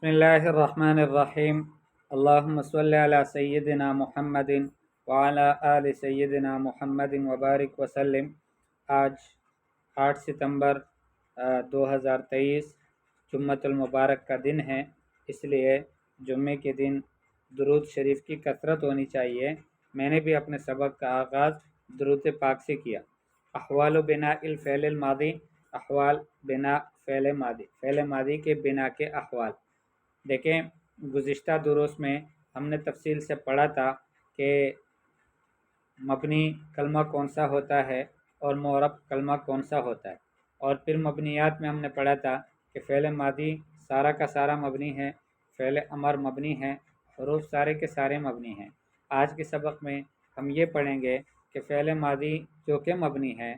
بسم اللہ الرحمن الرحیم اللہم صلی علی سیدنا محمد وعلی آل سیدنا محمد وبارک وسلم۔ آج 8 ستمبر 2023 جمعۃ المبارک کا دن ہے، اس لیے جمعے کے دن درود شریف کی کثرت ہونی چاہیے۔ میں نے بھی اپنے سبق کا آغاز درود پاک سے کیا۔ احوال بناء الفعل الماضی، احوال بنا فعل ماضی، فعل ماضی کے بنا کے احوال۔ دیکھیں، گزشتہ دروس میں ہم نے تفصیل سے پڑھا تھا کہ مبنی کلمہ کون سا ہوتا ہے اور معرب کلمہ کون سا ہوتا ہے، اور پھر مبنیات میں ہم نے پڑھا تھا کہ فعل ماضی سارا کا سارا مبنی ہے، فعل امر مبنی ہے، حروف سارے کے سارے مبنی ہیں۔ آج کے سبق میں ہم یہ پڑھیں گے کہ فعل ماضی جو کہ مبنی ہے،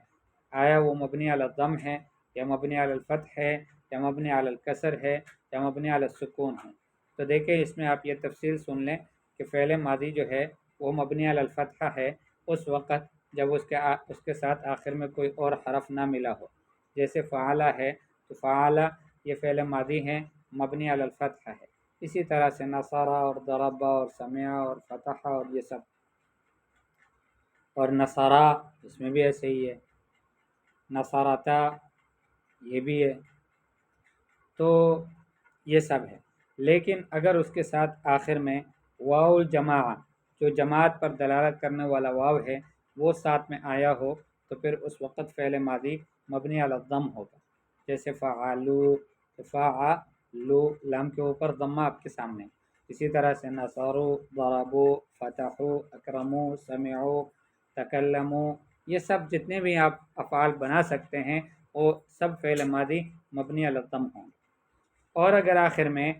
آیا وہ مبنی علی الضم ہے یا مبنی علی الفتح ہے یا مبنی علی الکسر ہے یا مبنی علی السکون ہے۔ تو دیکھیں، اس میں آپ یہ تفصیل سن لیں کہ فعل ماضی جو ہے وہ مبنی علی الفتح ہے اس وقت جب اس کے ساتھ آخر میں کوئی اور حرف نہ ملا ہو۔ جیسے فعلا ہے تو فعلا یہ فعل ماضی ہے، مبنی علی الفتح ہے۔ اسی طرح سے نصارہ اور ضربہ اور سمع اور فتح اور یہ سب، اور نصارہ اس میں بھی ایسے ہی ہے، نصارتا یہ بھی ہے، تو یہ سب ہے۔ لیکن اگر اس کے ساتھ آخر میں واو الجماعہ، جو جماعت پر دلالت کرنے والا واو ہے، وہ ساتھ میں آیا ہو تو پھر اس وقت فعل ماضی مبنی علی الضم ہوگا۔ جیسے فعلو، فعلو، لام کے اوپر ضمہ آپ کے سامنے۔ اسی طرح سے نصرو، ضربو، فتحو، اکرمو، سمعو، تکلمو، یہ سب جتنے بھی آپ افعال بنا سکتے ہیں وہ سب فعل ماضی مبنی علی الضم ہوں۔ اور اگر آخر میں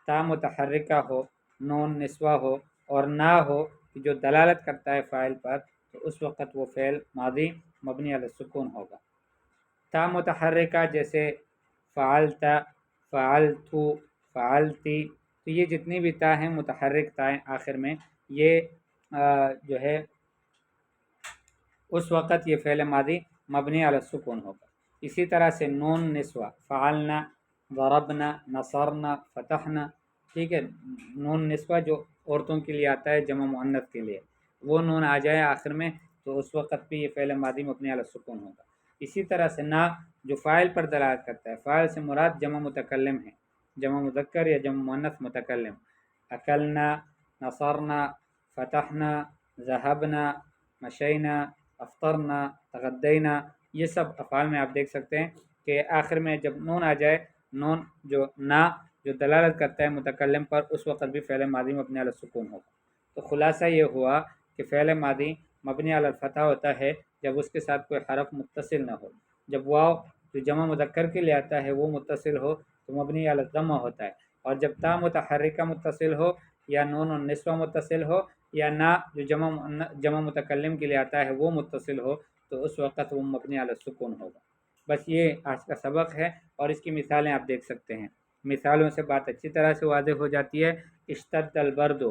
تا متحرکہ ہو، نون نسوہ ہو اور نہ ہو کہ جو دلالت کرتا ہے فاعل پر، تو اس وقت وہ فعل ماضی مبنی علی السکون ہوگا۔ تا متحرکہ جیسے فعلت، فعلتو، فعلتی، تو یہ جتنی بھی تا ہیں متحرک تائیں آخر میں، یہ جو ہے اس وقت یہ فعل ماضی مبنی علی السکون ہوگا۔ اسی طرح سے نون نسوہ، فعلنا، ضربنا، نصرنا، فتحنا، ٹھیک ہے، نون نسوہ جو عورتوں کے لیے آتا ہے جمع مؤنث کے لیے، وہ نون آ جائے آخر میں تو اس وقت بھی یہ فعل ماضی مبنی علی السکون ہوگا۔ اسی طرح سے نا جو فاعل پر دلالت کرتا ہے، فاعل سے مراد جمع متکلم ہے، جمع مذکر یا جمع مؤنث متکلم۔ اکلنا، نصرنا، فتحنا، ذهبنا، مشینا، افطرنا، تغدینا، یہ سب افعال میں آپ دیکھ سکتے ہیں کہ آخر میں جب نون آ جائے، نون جو نا جو دلالت کرتا ہے متکلم پر، اس وقت بھی فعل ماضی مبنی علی السکون ہوگا۔ تو خلاصہ یہ ہوا کہ فعل ماضی مبنی علی الفتح ہوتا ہے جب اس کے ساتھ کوئی حرف متصل نہ ہو۔ جب واو جو جمع مذکر کے لیے آتا ہے وہ متصل ہو تو مبنی علی الضمہ ہوتا ہے، اور جب تا متحرکہ متصل ہو یا نون النسوہ متصل ہو یا نا جو جمع متکلم کے لیے آتا ہے وہ متصل ہو تو اس وقت وہ مبنی علی السکون ہوگا۔ بس یہ آج کا سبق ہے، اور اس کی مثالیں آپ دیکھ سکتے ہیں۔ مثالوں سے بات اچھی طرح سے واضح ہو جاتی ہے۔ اشتد البرد،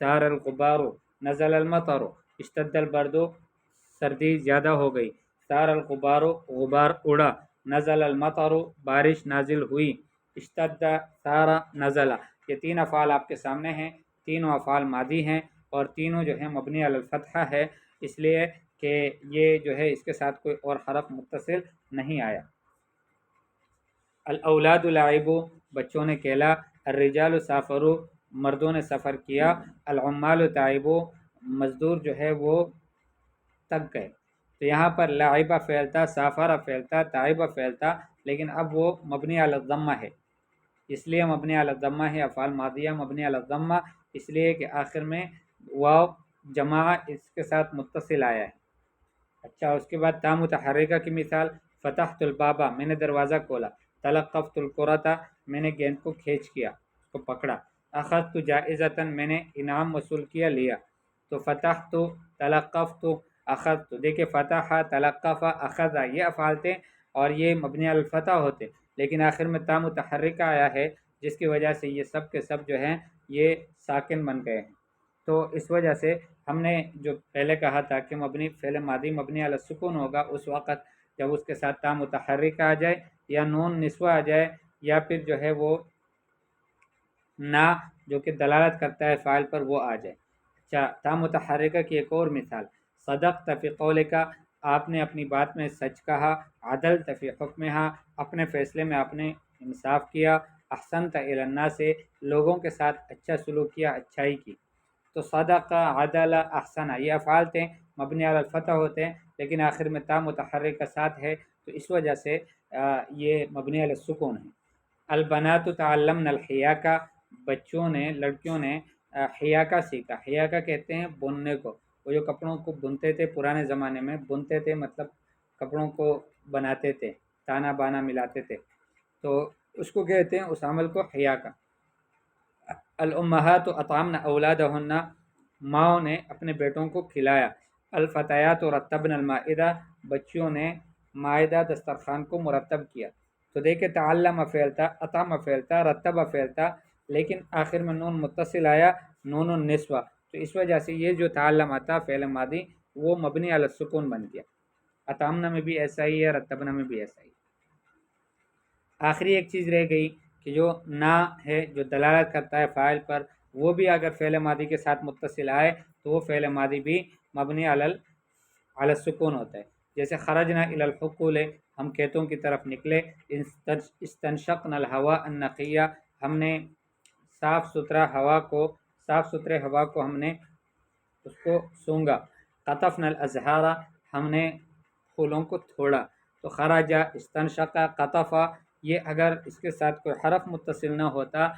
سار الغبار، نزل المطر۔ اشتد البرد سردی زیادہ ہو گئی، سار الغبار غبار اڑا، نزل المطر بارش نازل ہوئی، اشتد، سار، نزل، یہ تین افعال آپ کے سامنے ہیں۔ تینوں افعال ماضی ہیں اور تینوں جو ہیں مبنی علی الفتحہ ہے، اس لیے کہ یہ جو ہے اس کے ساتھ کوئی اور حرف متصل نہیں آیا۔ الاولاد لعبوا، بچوں نے کھیلا، الرجال سافروا، مردوں نے سفر کیا، العمال تعبوا، مزدور جو ہے وہ تک گئے۔ تو یہاں پر لعبہ فعل تھا، سافر فعل تھا، تعب فعل تھا، لیکن اب وہ مبنی علی الضمہ ہے، اس لیے مبنی علی الضمہ ہے۔ افعال ماضیہ مبنی علی الضمہ اس لیے کہ آخر میں واو جماعہ اس کے ساتھ متصل آیا ہے۔ اچھا، اس کے بعد تا متحرکہ کی مثال، فتحت البابا، میں نے دروازہ کھولا، تلقفت الکرۃ، میں نے گیند کو کھینچ کیا، اس کو پکڑا، اخذت جائزۃ، میں نے انعام وصول کیا، لیا۔ تو فتحت، تلقفت، اخذت، دیکھیں فتح، تلقف، اخذ یہ افعال تھے اور یہ مبنی علی الفتح ہوتے، لیکن آخر میں تا متحرکہ آیا ہے جس کی وجہ سے یہ سب کے سب جو ہیں یہ ساکن بن گئے ہیں۔ تو اس وجہ سے ہم نے جو پہلے کہا تھا کہ فعل ماضی مبنی علی السکون ہوگا اس وقت جب اس کے ساتھ تا متحرکہ آ جائے یا نون نسوہ آ جائے یا پھر جو ہے وہ نا جو کہ دلالت کرتا ہے فاعل پر وہ آ جائے۔ اچھا، تا متحرکہ کی ایک اور مثال، صدقت فی قولک، آپ نے اپنی بات میں سچ کہا، عدلت فی حکمہا، اپنے فیصلے میں آپ نے انصاف کیا، احسنت الی الناس، لوگوں کے ساتھ اچھا سلوک کیا، اچھائی کی۔ تو صدق، عدل، احسن یہ افعال تھے، مبنی علی الفتح ہوتے ہیں، لیکن آخر میں تا متحرک کا ساتھ ہے تو اس وجہ سے یہ مبنی علی السکون ہے۔ البنات تعلمن الحیاکہ، بچوں نے، لڑکیوں نے حیاکہ سیکھا۔ حیاکہ کہتے ہیں بننے کو، وہ جو کپڑوں کو بنتے تھے پرانے زمانے میں، بنتے تھے مطلب کپڑوں کو بناتے تھے، تانا بانا ملاتے تھے، تو اس کو کہتے ہیں اس عمل کو حیاکہ۔ الامہات اطعمن اولادہن، ماؤں نے اپنے بیٹوں کو کھلایا۔ الفتیات رتبن المائدہ، بچیوں نے مائدہ دسترخوان کو مرتب کیا۔ تو دیکھیں تعلم فعل تھا، اطعم فعل تھا، رتب فعل تھا، لیکن آخر میں نون متصل آیا، نون النسوہ، تو اس وجہ سے یہ جو تعلم آتا فعل ماضی وہ مبنی علی السکون بن گیا۔ اطعمنا میں بھی ایسا ہی ہے، رتبنا میں بھی ایسا ہی۔ آخری ایک چیز رہ گئی کہ جو نا ہے جو دلالت کرتا ہے فاعل پر، وہ بھی اگر فعل ماضی کے ساتھ متصل آئے تو وہ فعل ماضی بھی مبنی علی السکون ہوتا ہے۔ جیسے خرجنا الی الحقول، ہم کھیتوں کی طرف نکلے، استنشقنا الہواء النقیہ، ہم نے صاف ستھرے ہوا کو ہم نے اس کو سونگا۔ قطفنا الازہار، ہم نے پھولوں کو تھوڑا۔ تو خرجا، استنشقا، قطفا، یہ اگر اس کے ساتھ کوئی حرف متصل نہ ہوتا،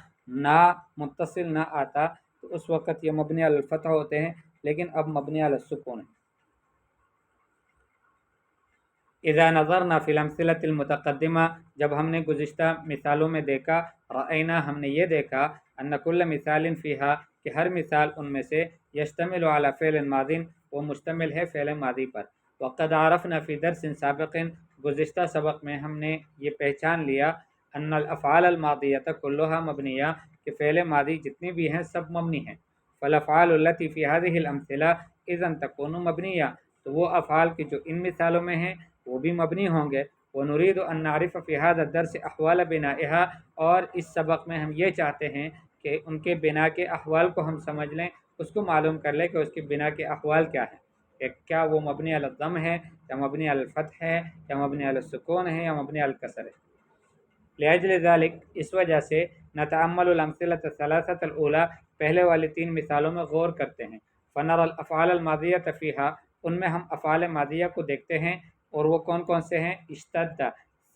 نا متصل نہ آتا، تو اس وقت یہ مبنی علی الفتح ہوتے ہیں، لیکن اب مبنی علی السکون ہے۔ اذا نظرنا فی الامثلۃ المتقدمہ، جب ہم نے گزشتہ مثالوں میں دیکھا، رأینا، ہم نے یہ دیکھا، ان کل مثال فیہا، کہ ہر مثال ان میں سے، یشتمل علی فعل ماض، وہ مشتمل ہے فعل ماضی پر۔ وقد عرفنا فی درس سابق، گزشتہ سبق میں ہم نے یہ پہچان لیا، ان الافعال الماضیۃ کلھا مبنیہ، کہ فعل ماضی جتنی بھی ہیں سب مبنی ہیں۔ فالافعال التی فی هذه الامثلہ اذا تکون مبنیہ، تو وہ افعال کی جو ان مثالوں میں ہیں وہ بھی مبنی ہوں گے۔ ونريد ان نعرف في هذا الدرس احوال بنائها، اور اس سبق میں ہم یہ چاہتے ہیں کہ ان کے بنا کے احوال کو ہم سمجھ لیں، اس کو معلوم کر لیں کہ اس کے بنا کے احوال کیا ہیں، کہ کیا وہ مبنی علی الضم ہے، یا مبنی علی الفتح ہے، یا مبنی علی السکون ہے، یا مبنی علی الکسر ہے۔ لأجل ذلك، اس وجہ سے، نتأمل الامثلۃ الثلاثۃ الاولی، پہلے والی 3 مثالوں میں غور کرتے ہیں۔ فنرى الافعال الماضیۃ فیہا، ان میں ہم افعال ماضیہ کو دیکھتے ہیں، اور وہ کون کون سے ہیں؟ اشتد،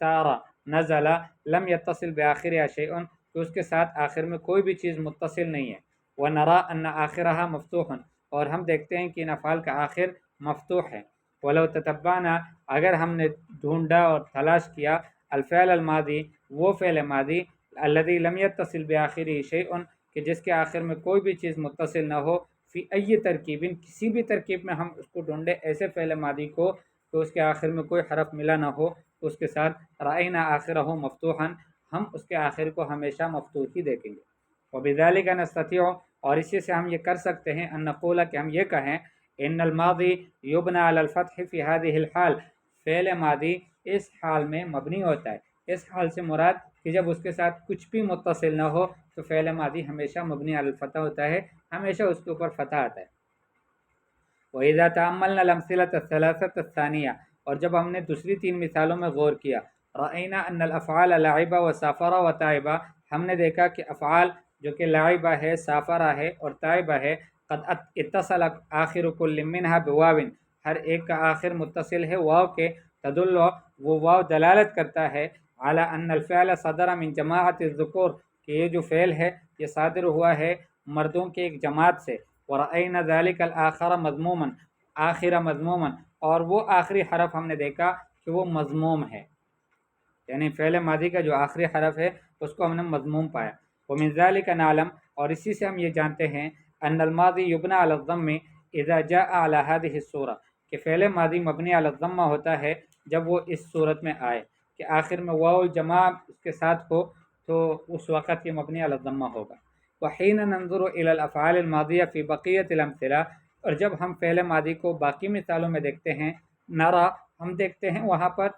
سار، نزل، لم يتصل بآخر شیء، کہ اس کے ساتھ آخر میں کوئی بھی چیز متصل نہیں ہے۔ ونرى ان آخرها مفتوح، اور ہم دیکھتے ہیں کہ ان افعال کا آخر مفتوح ہے۔ ولو تتبعنا، اگر ہم نے ڈھونڈا اور تلاش کیا، الفعل الماضی، وہ فعل ماضی، الذي لم يتصل بآخره شیء، کہ جس کے آخر میں کوئی بھی چیز متصل نہ ہو، فی ای ترکیب، کسی بھی ترکیب میں ہم اس کو ڈھونڈے، ایسے فعل ماضی کو تو اس کے آخر میں کوئی حرف ملا نہ ہو، اس کے ساتھ رأینا آخرہ مفتوحا، ہم اس کے آخر کو ہمیشہ مفتوح ہی دیکھیں گے۔ وبذالک نستطيع، اور اسی سے ہم یہ کر سکتے ہیں، ان نقول، کہ ہم یہ کہیں، ان الماضی یبنى علی الفتح فی هذه الحال، فعل ماضی اس حال میں مبنی ہوتا ہے۔ اس حال سے مراد کہ جب اس کے ساتھ کچھ بھی متصل نہ ہو تو فعل ماضی ہمیشہ مبنی علی الفتح ہوتا ہے، ہمیشہ اس کے اوپر فتح آتا ہے۔ وَإِذَا تَأَمَّلْنَا الْأَمْثِلَةَ الثَّلَاثَةَ الثَّانِيَةَ، اور جب ہم نے دوسری 3 مثالوں میں غور کیا، رأینا ان الافعال لعب و سافر و طائب، ہم نے دیکھا کہ افعال جو کہ لعبہ ہے، سافرہ ہے اور طائبہ ہے، قد اتصل آخر کل منها بواو، ہر ایک کا آخر متصل ہے واو کے، تدل، وہ واو دلالت کرتا ہے، علی ان الفعل صدر من جماعت الذکور، کہ یہ جو فعل ہے یہ صادر ہوا ہے مردوں کے ایک جماعت سے۔ ورأینا ذلک الآخر مضموما، آخر مضموما، اور وہ آخری حرف ہم نے دیکھا کہ وہ مضموم ہے، یعنی فعل ماضی کا جو آخری حرف ہے اس کو ہم نے مضموم پایا۔ ومن ذلک نعلم، اور اسی سے ہم یہ جانتے ہیں، ان الماضی یبنى علی الضم اذا جاء علی هذه الصورہ، کہ فعل ماضی مبنی علی الضمہ ہوتا ہے جب وہ اس صورت میں آئے کہ آخر میں واو الجماع اس کے ساتھ ہو، تو اس وقت یہ مبنی علی الضمہ ہوگا۔ وحین ننظر الی الافعال الماضیہ فی بقیۃ الامثلہ، اور جب ہم فعل ماضی کو باقی مثالوں میں دیکھتے ہیں، نرا، ہم دیکھتے ہیں وہاں پر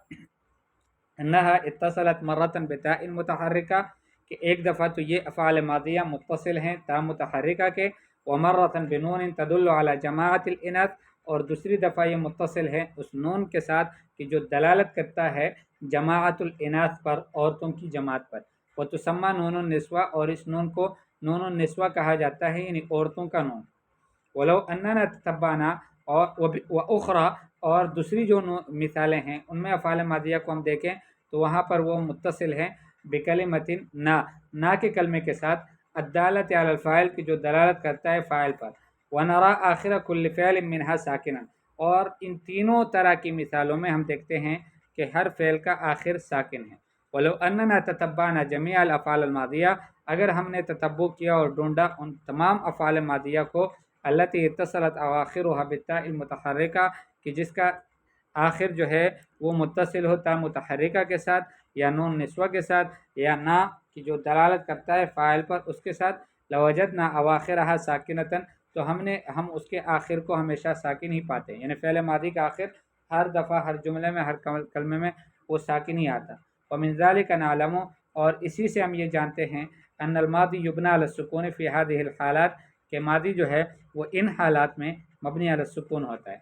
انہا اتصلت مرتن بتاء متحرکہ، کہ کہ ایک دفعہ تو یہ افعال ماضیہ متصل ہیں تا متحرکہ کے، ومرۃ بنون تدل علی جماعت الاناث، اور دوسری دفعہ یہ متصل ہے اس نون کے ساتھ کہ جو دلالت کرتا ہے جماعت الاناث پر، عورتوں کی جماعت پر، وتسمى نون النسوہ، اور اس نون کو نون النسوہ کہا جاتا ہے، یعنی عورتوں کا نون۔ ولو اننا تتبعنا، اور واخرى، اور دوسری جو مثالیں ہیں ان میں افعال ماضیہ کو ہم دیکھیں تو وہاں پر وہ متصل ہیں بکلمۃ نا کے کلمے کے ساتھ، الدالۃ علی الفاعل کی جو دلالت کرتا ہے فاعل پر، ونرى آخر کل فعل منها ساکنا، اور ان تینوں طرح کی مثالوں میں ہم دیکھتے ہیں کہ ہر فعل کا آخر ساکن ہے۔ ولو اننا تتبعنا جميع الافعال الماضیہ، اگر ہم نے تتبع کیا اور ڈھونڈا ان تمام افعال ماضیہ کو، التي اتصلت اواخرها بالتاء المتحرکہ، کہ جس کا آخر جو ہے وہ متصل ہو تا متحرکہ کے ساتھ یا نون نسوہ کے ساتھ، یا نا کی جو دلالت کرتا ہے فاعل پر اس کے ساتھ، لوجدنا اواخرها ساکنۃ، تو ہم اس کے آخر کو ہمیشہ ساکن ہی پاتے ہیں، یعنی فعل ماضی کا آخر ہر دفعہ ہر جملے میں ہر کلمے میں وہ ساکن ہی آتا۔ ومن ذلك نعلم، اور اسی سے ہم یہ جانتے ہیں، ان الماضی یبنى علی السکون فی هذه الحالات، کہ ماضی جو ہے وہ ان حالات میں مبنی علی السکون ہوتا ہے۔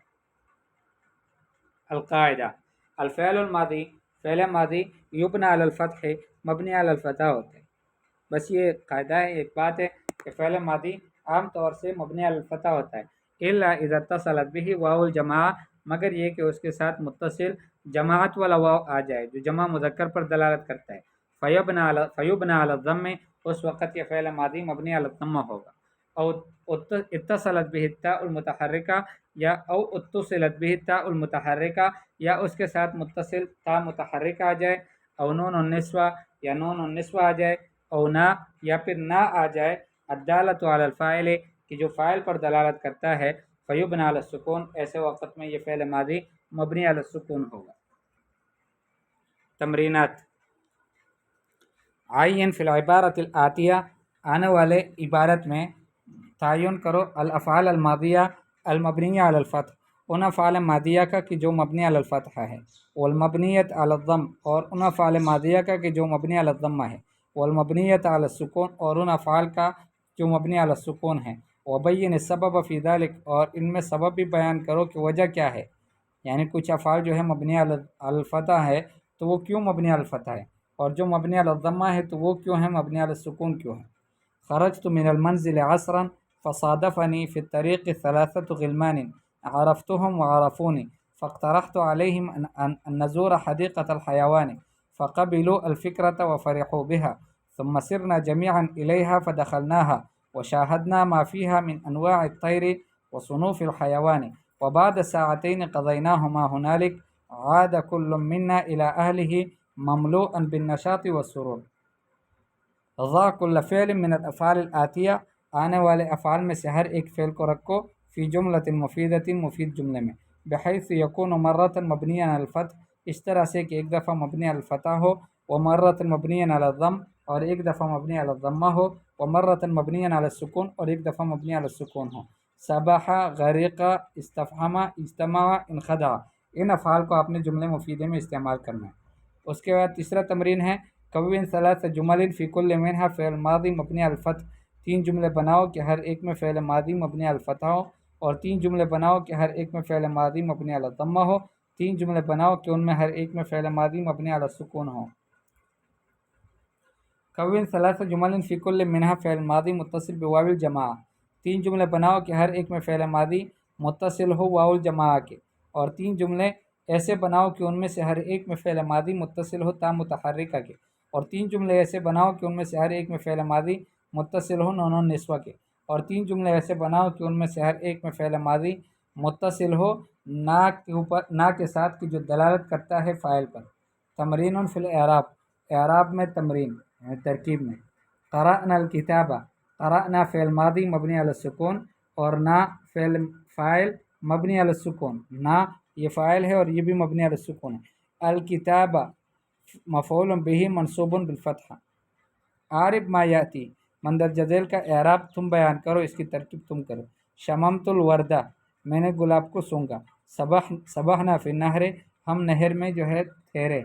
القاعدہ، الفعل الماضی، فعل ماضی یبنى علی الفتح، مبنی علی الفتح ہوتا ہے۔ بس یہ قاعدہ ہے، ایک بات ہے کہ فعل ماضی عام طور سے مبنی علی الفتح ہوتا ہے، الا اذا اتصلت به واو الجماعہ، مگر یہ کہ اس کے ساتھ متصل جماعت والا واو آ جائے جو جمع مذکر پر دلالت کرتا ہے، فیبنى علی الضم، اس وقت یہ فعل ماضی مبنی علی الضم ہوگا، او اتصلت به التاء المتحرکہ، یا او اتصلت به التاء المتحرکہ، یا اس کے ساتھ متصل تا متحرکہ آ جائے، او نون النسوہ، یا نون النسوہ آ جائے، او نا، یا پھر نا آ جائے، الدالۃ علی الفاعل، کہ جو فاعل پر دلالت کرتا ہے، فیبنى علی السکون، ایسے وقت میں یہ فعل ماضی مبنی علی السکون ہوگا۔ تمرینات، عین فی العبارۃ الآتیہ، آنے والے عبارت میں تعین کرو الافعال الماضیہ المبنیہ علی الفتح، ان افعال ماضیہ کا کہ جو مبنی علی الفتح ہے، والمبنیۃ علی الضم، اور ان افعال ماضیہ کا کہ جو مبنی علی الضمہ ہے، والمبنیۃ علی السکون، اور ان افعال کا جو مبنی علی السکون ہے، وبین السبب فی ذلک، اور ان میں سبب بھی بیان کرو کہ وجہ کیا ہے، یعنی کچھ افعال جو ہے مبنی علی الفتح ہے تو وہ کیوں مبنی علی الفتح ہے، اور جو مبنی علی الضمہ ہے تو وہ کیوں ہے مبنی علی السکون کیوں ہے۔ خرجت من المنزل عصرا فصادفني في الطريق 3 غلمان عرفتهم وعرفوني فاقترحت عليهم أن نزور حديقة الحيوان فقبلوا الفكرة وفرحوا بها، ثم سرنا جميعا إليها فدخلناها وشاهدنا ما فيها من أنواع الطير وصنوف الحيوان، وبعد ساعتين قضيناهما هنالك عاد كل منا إلى أهله مملوءا بالنشاط والسرور۔ ضع كل فعل من الافعال الآتیہ، آنے والے افعال میں سے ہر ایک فعل کو رکھو، فی جملۃ مفیدۃ، مفید جملے میں، بحیث یکون مرۃ مبنی علی الفتح، اس طرح سے کہ ایک دفعہ مبنی علی الفتح ہو، ومرۃ مبنی علی الضم، اور ایک دفعہ مبنی علی الضمہ ہو، ومرۃ مبنی علی السکون، اور ایک دفعہ مبنی علی السکون ہو۔ سبح، غرق، استفہم، اجتمع، انخدع، ان افعال کو آپ نے جملے مفیدے میں استعمال کرنا ہے۔ اس کے بعد تیسرا تمرین ہے، کون 3 جمل فی کل منہا فعل ماضی مبنی علی الفتح، 3 جملے بناؤ کہ ہر ایک میں فعل ماضی مبنی علی الفتح ہو، اور 3 جملے بناؤ کہ ہر ایک میں فعل ماضی مبنی علی الضمہ ہو، 3 جملے بناؤ کہ ان میں ہر ایک میں فعل ماضی مبنی علی السکون ہو۔ کون 3 جمل فی کل منہا فعل ماضی متصل بواو الجماعہ، 3 جملے بناؤ کہ ہر ایک میں فعل ماضی متصل ہو واو الجماعہ کے، اور 3 جملے ایسے بناؤ کہ ان میں سے ہر ایک میں فعل ماضی متصل ہو تا متحرکہ کے، اور 3 جملے ایسے بناؤ کہ ان میں سے ہر ایک میں فعل ماضی متصل ہو نون النسوہ کے، اور 3 جملے ایسے بناؤ کہ ان میں سے ہر ایک میں فعل ماضی متصل ہو نا کے ساتھ کی جو دلالت کرتا ہے فاعل پر۔ تمرین فی الاعراب، اعراب میں تمرین، ترکیب میں، قرأنا الکتاب، قرأنا فعل ماضی مبنی علی السکون، اور نا فاعل مبنی علی السکون، نا یہ فاعل ہے اور یہ بھی مبنی علی السکون ہے۔ الکتاب مفعول بہ منصوب بالفتحہ۔ عارب ما یاتی، مندرجہ ذیل کا اعراب تم بیان کرو، اس کی ترکیب تم کرو۔ شممت الوردہ، میں نے گلاب کو سونگا۔ سبحنا فی النہر، ہم نہر میں جو ہے ٹھہرے۔